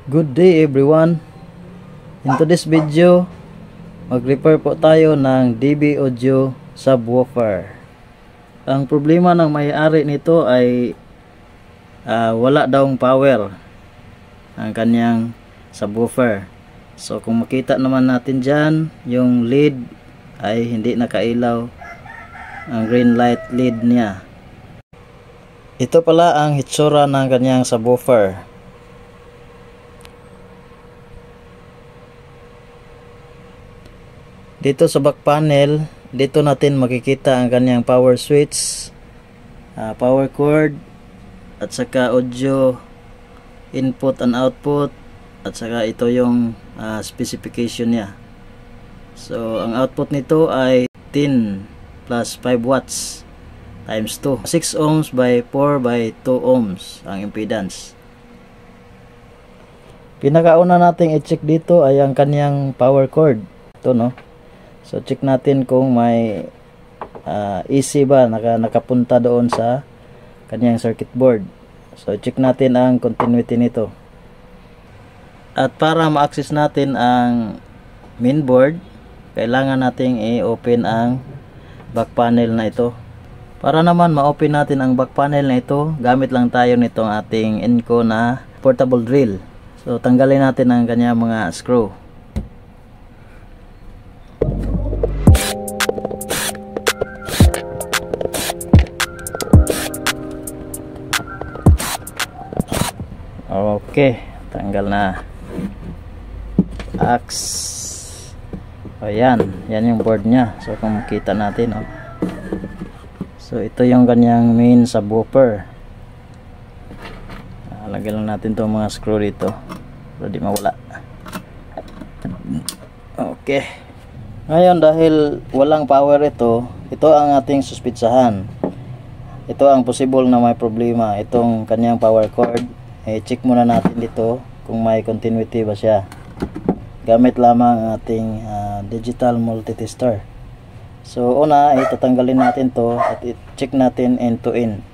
Good day everyone. In today's video, mag-repair po tayo ng DB Audio subwoofer. Ang problema ng may-ari nito ay wala daw power ang kanyang subwoofer. So kung makita naman natin dyan, yung lead ay hindi nakailaw, ang green light lead niya. Ito pala ang hitsura ng kanyang subwoofer. Dito sa back panel, dito natin makikita ang kanyang power switch, power cord, at saka audio input and output, at saka ito yung specification niya. So ang output nito ay 10 plus 5 watts times 2, 6 ohms by 4 by 2 ohms ang impedance. Pinakauna nating i-check dito ay ang kanyang power cord. Ito, no? So check natin kung may AC ba nakapunta doon sa kanyang circuit board. So check natin ang continuity nito. At para ma-access natin ang mainboard, kailangan nating i-open ang back panel na ito. Para naman ma-open natin ang back panel na ito, gamit lang tayo nitong ating Inco na portable drill. So tanggalin natin ang kanyang mga screw. Okay, tanggal na. Axe. Ayan, yan yung board nya. So kung makita natin, oh. So ito yung kanyang main subwoofer. Lagyan lang natin itong mga screw dito para di mawala. Okay. Ngayon, dahil walang power ito ang ating suspitsahan. Ito ang possible na may problema, itong kanyang power cord. Check muna natin dito kung may continuity ba siya, gamit lamang ang ating digital multitester. So una, itatanggalin natin to at i-check natin end to end.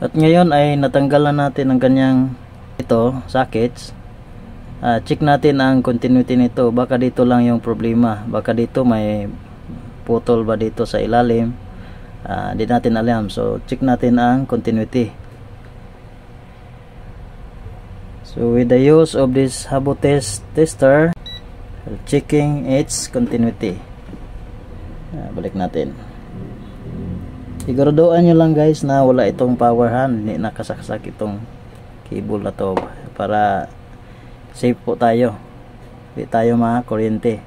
At ngayon ay natanggal na natin ang kanyang sockets. Check natin ang continuity nito. Baka dito lang yung problema, baka dito may putol ba dito sa ilalim, di natin alam. So check natin ang continuity. So with the use of this Habo tester, checking its continuity. Balik natin. Siguraduhan nyo lang guys na wala itong power hand, hindi nakasaksak itong cable na to, para safe po tayo, hindi tayo makakuryente.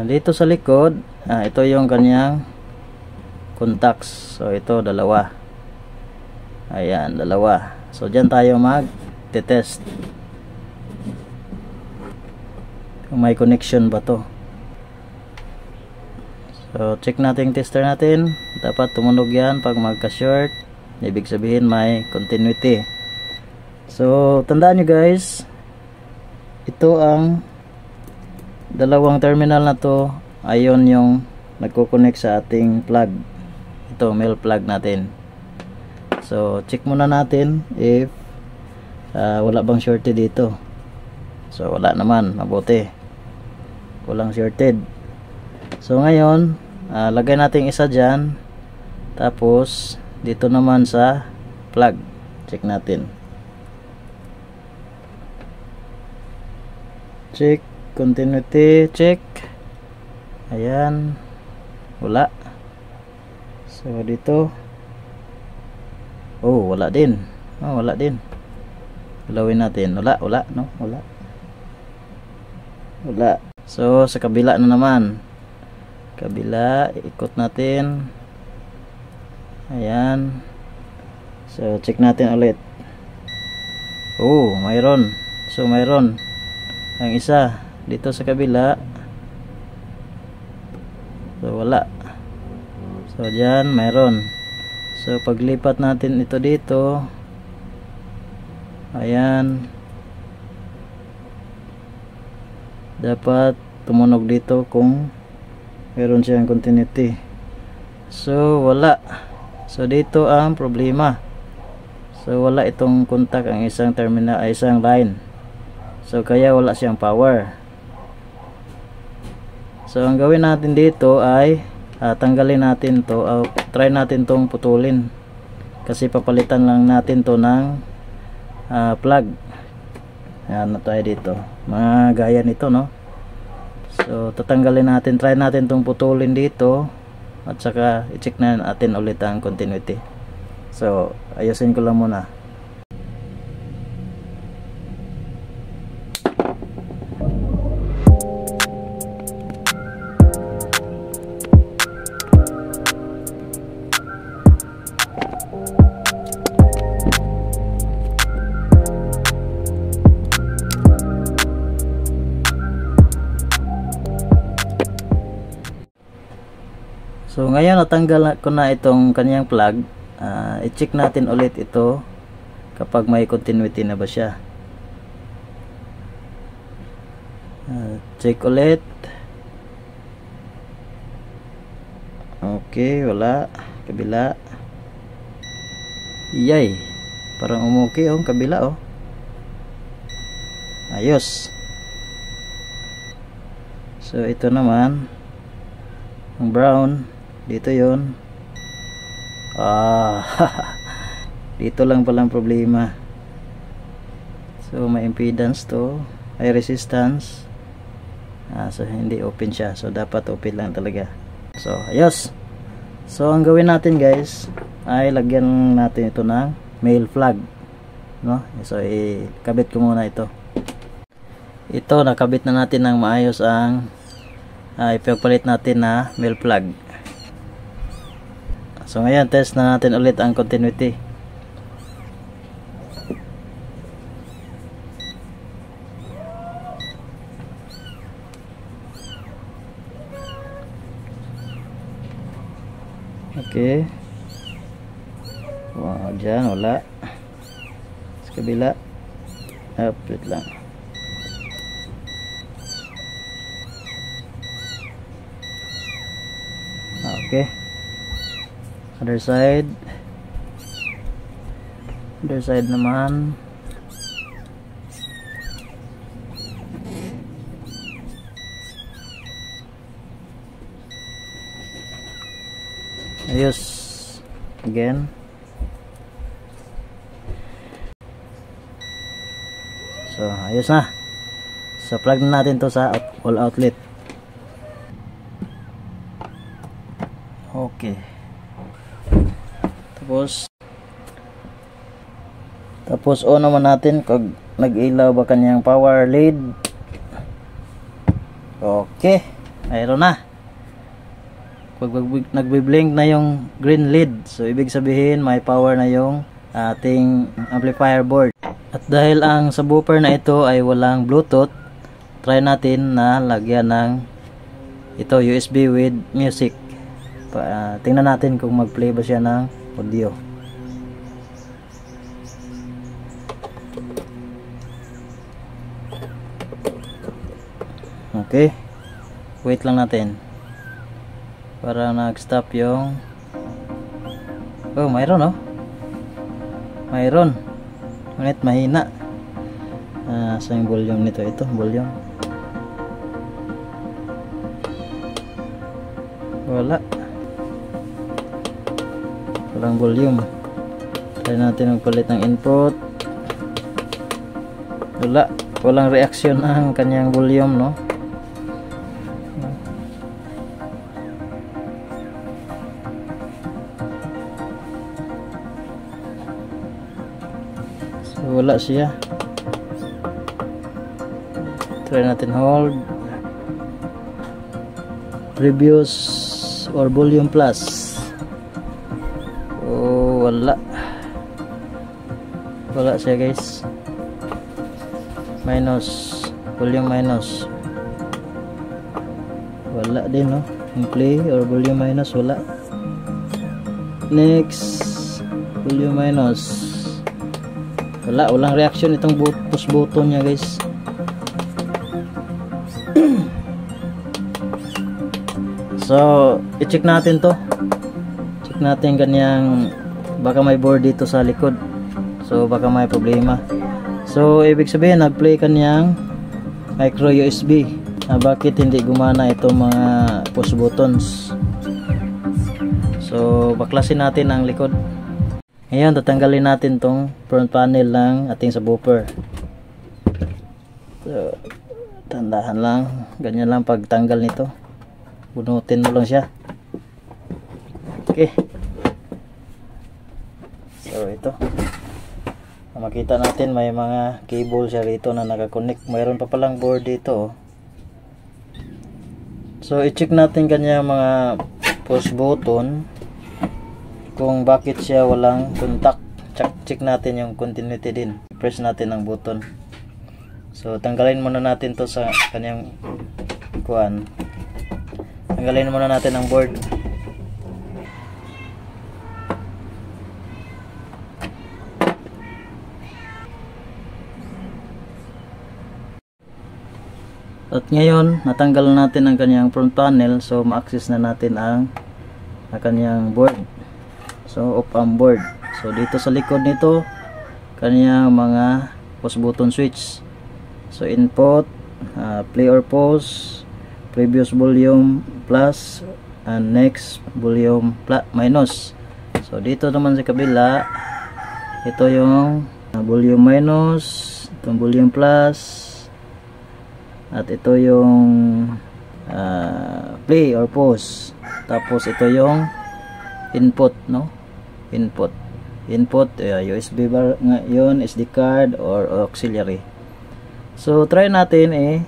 Dito sa likod, ito yung kanyang contacts. So ito dalawa. Ayan, dalawa. So dyan tayo mag-test kung may connection ba to. So check natin yung tester natin. Dapat tumunog yan pag magka-short, ibig sabihin may continuity. So tandaan nyo guys, ito ang dalawang terminal na to, ayon yung nagko-connect sa ating plug. Ito, male plug natin. So check muna natin if wala bang shorted dito. So wala naman, mabuti, walang shorted. So ngayon, lagay natin isa dyan, tapos dito naman sa plug, check natin. Check continuity, check. Ayan, wala. So dito, oh wala din. Oh wala din. Galawin natin. Wala, no? Wala. So sa kabila na naman. Kabila, ikot natin. Ayan. So check natin ulit. Oh, mayroon. So mayroon. Ang isa dito sa kabila. So wala. So diyan mayroon. So paglipat natin ito dito, ayan, dapat tumunog dito kung meron siyang continuity. So wala. So dito ang problema. So wala itong contact ang isang terminal, isang line. So kaya wala siyang power. So ang gawin natin dito ay tanggalin natin to, try natin tong putulin. Kasi papalitan lang natin to ng plug. Ayan na tayo dito. Mga gaya nito, no? So tatanggalin natin, try natin tong putulin dito. At saka i-check na natin ulit ang continuity. So ayusin ko lang muna. So ngayon natanggal ko na itong kanyang plug. I-check natin ulit ito kapag may continuity na ba siya. Check ulit. Okay, wala. Kabila. Yay, parang umuki kabila ayos. So ito naman ang brown. Dito yon. Dito lang palang problema. So may impedance to, may resistance. So hindi open siya. So dapat open lang talaga. So ayos. So ang gawin natin guys ay lagyan natin ito ng male flag, no? So ikabit ko muna ito. Ito nakabit na natin ng maayos ang ipagpalit natin na male flag. So ngayon test na natin ulit ang continuity. Okay. Wow, dyan wala. Sa kabila. Update lang. Okay. Other side naman. Ayos. Again. So ayos na. So plug na natin to sa wall outlet. Okay. Tapos on naman natin kung nag-ilaw ba kanyang power lead. Okay, mayroon na. Pag nagbi-blink na yung green lead, so ibig sabihin may power na yung ating amplifier board. At dahil ang subwoofer na ito ay walang Bluetooth, try natin na lagyan ng ito USB with music. Tingnan natin kung mag-play ba siya ng audio. Okay, wait lang natin para nag-stop yung mayroon mayroon, ngunit mahina. Sa yung volume nito, ito volume walang volume. Try natin magpalit ng input. Walang reaction ang kanyang volume, no? So wala siya. Try natin hold, previous or volume plus. Wala siya guys. Minus, volume minus. Wala din, no? Yung play or volume minus, wala. Next, volume minus. Walang reaction itong push button niya guys. So i-check natin to. Check natin kanyang, baka may board dito sa likod. So baka may problema. So ibig sabihin nag-play kanyang micro USB. Bakit hindi gumana itong mga push buttons? So baklasin natin ang likod. Ngayon tatanggalin natin tong front panel ng ating subwoofer. So tandahan lang, ganyan lang pagtanggal nito. Bunutin mo lang siya. Okay. So ito. Makita natin may mga cable siya rito na nakakonect. Mayroon pa palang board dito. So i-check natin kanya mga push button kung bakit siya walang contact. Check natin yung continuity din. Press natin ang button. So tanggalin muna natin to sa kanyang kuan. Tanggalin muna natin ang board. At ngayon natanggal natin ang kanyang front panel, so ma-access na natin ang kanyang board. So off ang board. So dito sa likod nito kanyang mga push button switch. So input, play or pause, previous volume plus, and next volume minus. So dito naman sa kabila, ito yung volume minus, itong volume plus, at ito yung play or pause. Tapos ito yung input, no? Input USB bar ngayon, SD card or auxiliary. So try natin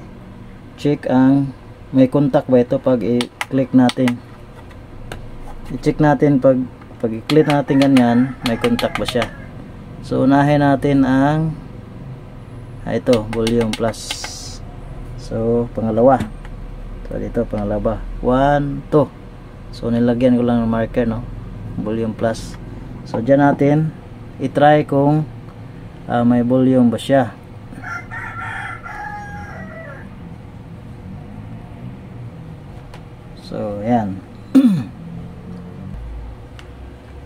check ang may contact ba ito pag i-click natin. I-check natin pag i-click natin ganyan, may contact ba siya. So unahin natin ang ito, volume plus. So pangalawa. So dito pangalawa. 1, 2. So nilagyan ko lang ng marker, no? Volume plus. So diyan natin i-try kung may volume ba siya. So yan.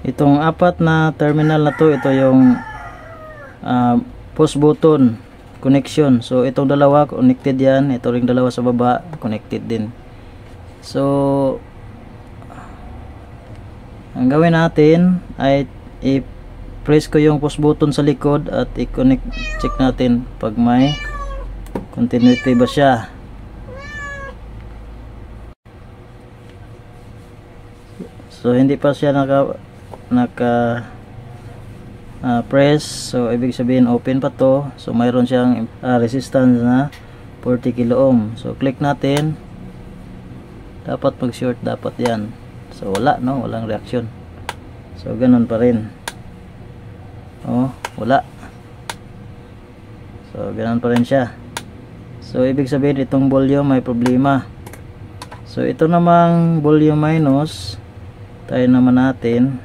Itong apat na terminal na to, ito yung push button connection. So itong dalawa connected yan, ito ring dalawa sa baba connected din. So ang gawin natin ay i-press ko yung push button sa likod at i-connect, check natin pag may continuity ba siya. So hindi pa siya naka press, so ibig sabihin open pa to. So mayroon siyang resistance na 40 kilo ohm. So click natin, dapat mag short, dapat yan. So wala, no, walang reaction. So ganun pa rin. Oh, wala. So ganun pa rin siya. So ibig sabihin itong volume may problema. So ito namang volume minus, tayo naman natin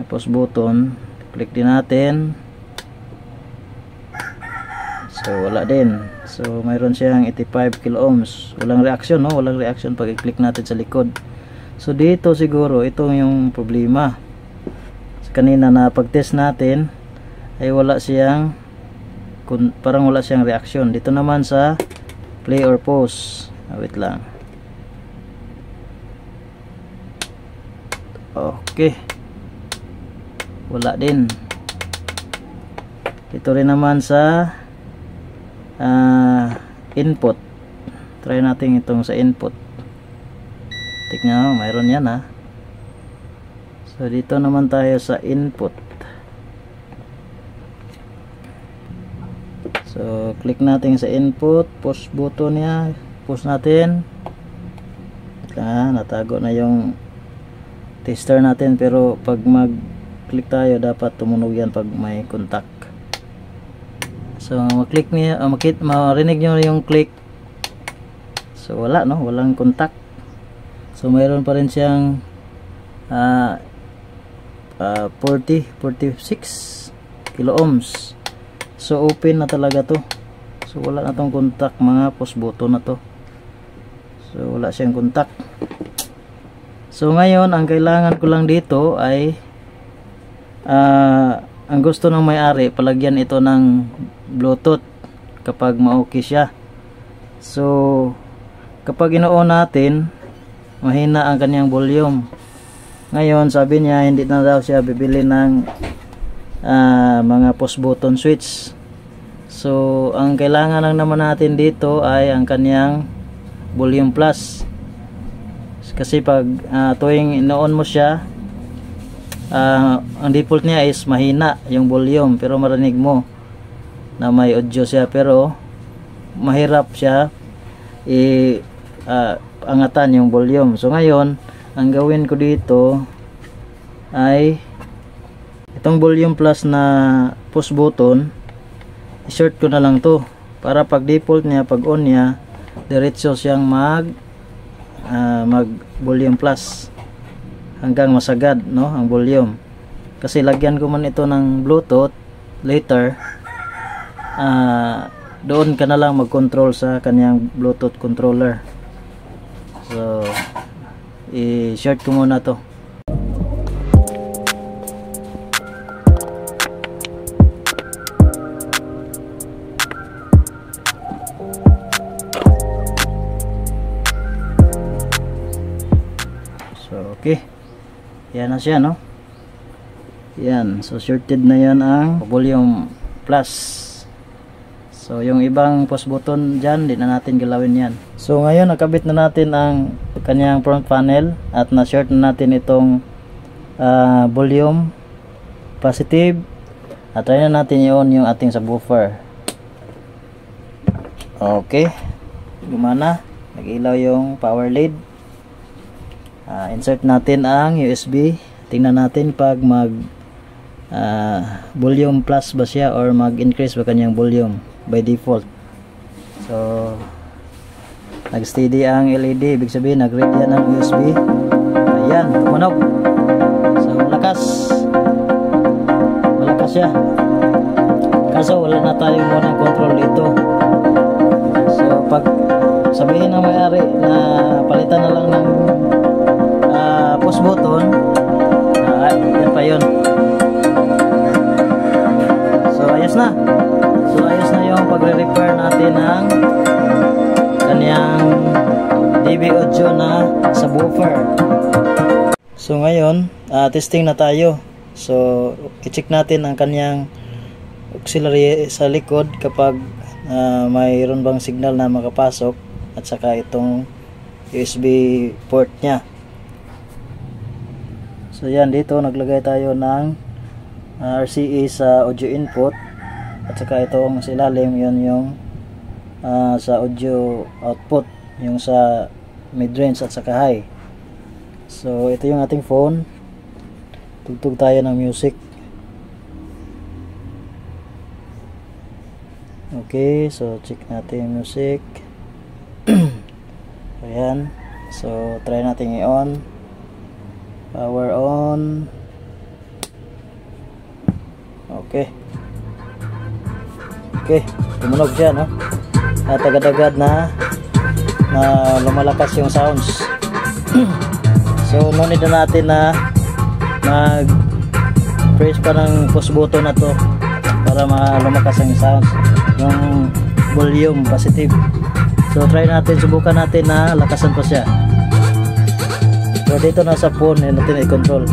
push button, click din natin. So wala din. So mayroon siyang 85 kilo ohms. Walang reaction, no? Walang reaction pag i-click natin sa likod. So dito siguro ito yung problema. So, kanina na pag-test natin ay wala siyang parang wala siyang reaction. Dito naman sa play or pause. Wait lang. Okay. Wala din. Ito rin naman sa input. Try natin itong sa input. Tignan mo, mayroon yan ha. So dito naman tayo sa input. So click natin sa input, push button niya, push natin. Natago na yung tester natin, pero pag mag-click tayo dapat tumunog yan pag may contact. So mag-click niya, marinig niyo yung click. So wala, no, walang contact. So mayroon pa rin siyang 46 kilo ohms. So open na talaga to. So wala na tong contact, mga push button na to. So wala siyang contact. So ngayon ang kailangan ko lang dito ay ang gusto ng may-ari, palagyan ito ng Bluetooth kapag ma-okay siya. So kapag ino-on natin, mahina ang kanyang volume. Ngayon sabi niya hindi na daw siya bibili ng mga push button switch. So ang kailangan lang naman natin dito ay ang kanyang volume plus. Kasi pag tuwing ino-on mo siya, ang default niya is mahina yung volume, pero marinig mo na may audio siya, pero mahirap siya angatan yung volume. So ngayon ang gawin ko dito ay itong volume plus na push button, i-short ko na lang to para pag default niya, pag on niya, diretso siyang mag volume plus hanggang masagad, no, ang volume. Kasi lagyan ko man ito ng Bluetooth later, doon ka na lang mag-control sa kanyang Bluetooth controller. So i-short ko muna to. So okay, yan na siya, no? Yan, so shorted na yan ang volume plus. So yung ibang push button dyan, di na natin galawin yan. So ngayon nakabit na natin ang kanyang front panel at na-short na natin itong volume positive, at try na natin i-on yung ating subwoofer. Okay, gumana, nag-ilaw yung power lead. Insert natin ang USB. Tingnan natin pag mag volume plus ba siya or mag increase ba kanyang volume by default. So nag steady ang LED, ibig sabihin nag read yan ang USB. Ayan, tumunog. So malakas siya, kaso wala na tayong munang control dito. So pag sabihin ng may-ari na palitan na lang ng push button, yan pa yun. So ayos na. So ayos na yung pagre-repair natin ng kanyang DB audio na subwoofer. So ngayon testing na tayo. So i-check natin ang kanyang auxiliary sa likod kapag mayroon bang signal na makapasok, at saka itong USB port nya. So yan, dito naglagay tayo ng RCA sa audio input, at saka itong sa ilalim, yun yung sa audio output, yung sa mid-range at saka high. So ito yung ating phone, tugtog tayo ng music. Okay, so check natin yung music. Ayan, so try natin i-on. Power on. Okay, tumunog siya, no? At agad-agad na lumalakas yung sounds. So no need na natin na mag-press pa ng push button na to para lumakas ang sounds, yung volume positive. So try natin, subukan natin na lakasan pa siya. So dito na sa phone, yun natin i-control.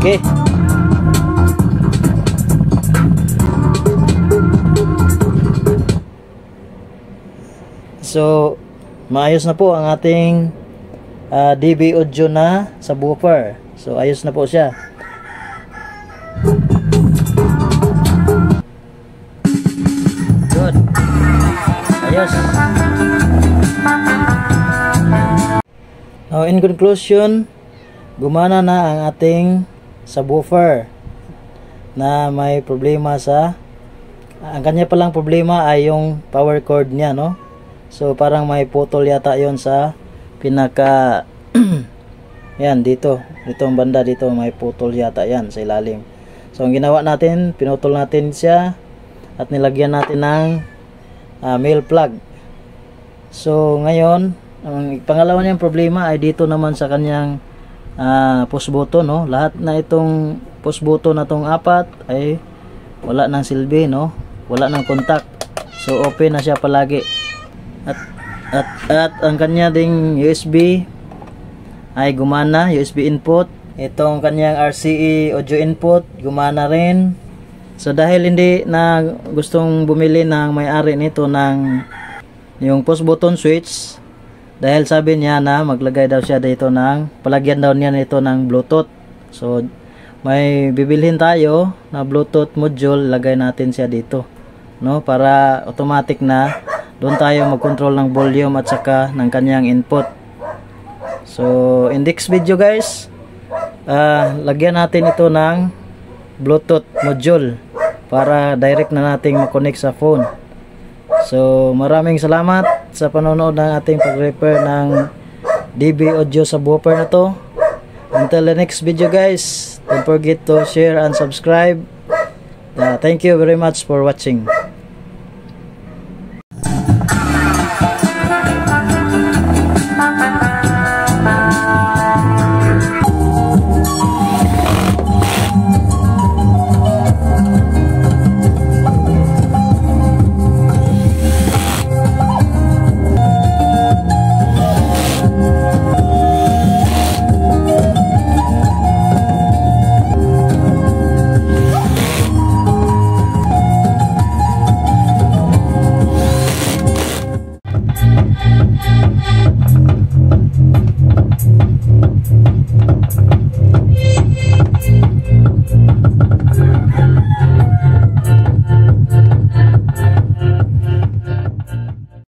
Okay, so maayos na po ang ating DB audio na subwoofer. So ayos na po siya. Good, ayos. Now in conclusion, gumana na ang ating subwoofer na may problema ang kanya palang problema ay yung power cord niya, no? So parang may putol yata yon sa pinaka yan, dito ang banda, dito may putol yata yan sa ilalim. So ang ginawa natin, pinutol natin siya at nilagyan natin ng male plug. So ngayon, ang pangalawa niyang problema ay dito naman sa kanyang push button, no? Lahat na itong push button na tong apat ay wala nang silbi, no? Wala nang contact. So open na siya palagi. At ang kanya ding USB ay gumana, USB input. Itong kanyang RCA audio input gumana rin. So dahil hindi na gustong bumili ng may-ari nito ng yung push button switch, dahil sabi niya na maglagay daw siya dito ng palagyan daw niya nito ng Bluetooth. So may bibilhin tayo na Bluetooth module, lagay natin siya dito, no, para automatic na doon tayo mag-control ng volume at saka ng kanyang input. So in next video guys, lagyan natin ito ng Bluetooth module para direct na nating makonect sa phone. So maraming salamat sa panonood ng ating pag-repair ng DB audio subwoofer na to. Until the next video guys, don't forget to share and subscribe. Thank you very much for watching.